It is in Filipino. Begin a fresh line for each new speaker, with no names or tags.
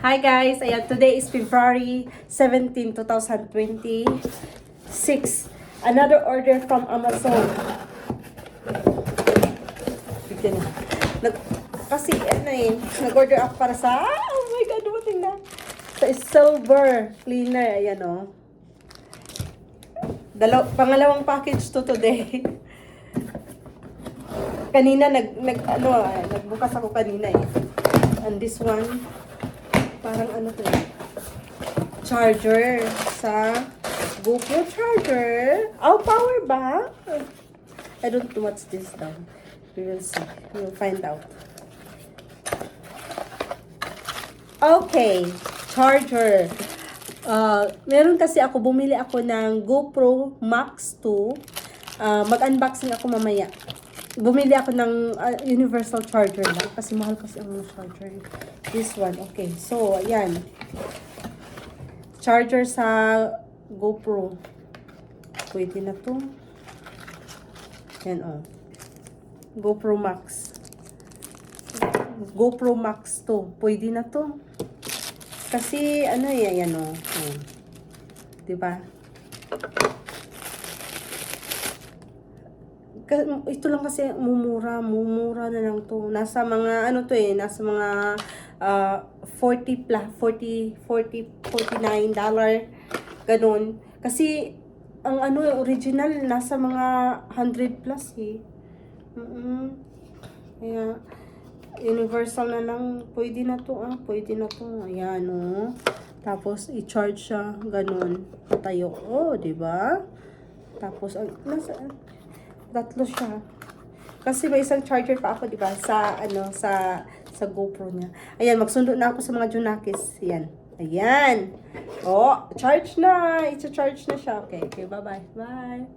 Hi guys! Ayan, today is February 17, 2026. Another order from Amazon. Bigyan na. Kasi nag-order ako para sa, oh my god, dumating na. Sa silver cleaner, ayan o. Pangalawang package to today. Kanina, nagbukas ako kanina eh. And this one, parang ano to eh, charger sa GoPro charger. Oh, power bank. I don't know what's this though. We will see. We will find out. Okay, charger. Meron kasi bumili ako ng GoPro Max 2. Mag-unboxing ako mamaya. Bumili ako ng universal charger lang kasi mahal kasi ang charger. This one, okay. So, ayan. Charger sa GoPro. Pwede na to. Ayan, oh. GoPro Max. GoPro Max 2. Pwede na to. Kasi, ano yan, oh. Diba? Ito lang kasi mumura na lang to. Nasa mga ano to eh, nasa mga $49 ganun. Kasi ang original nasa mga 100 plus eh. Kaya universal na lang, pwede na to pwede na to. Ayan oh. Tapos i-charge siya ganun. Tayo. Oh, 'di ba? Tapos nasa tatlo siya. Kasi may isang charger pa ako, 'di ba? Sa sa GoPro niya. Ayan, magsundo na ako sa mga Junakis. Ayan. Ayan. Oh, charge na. I-charge na siya. Okay, bye-bye. Bye.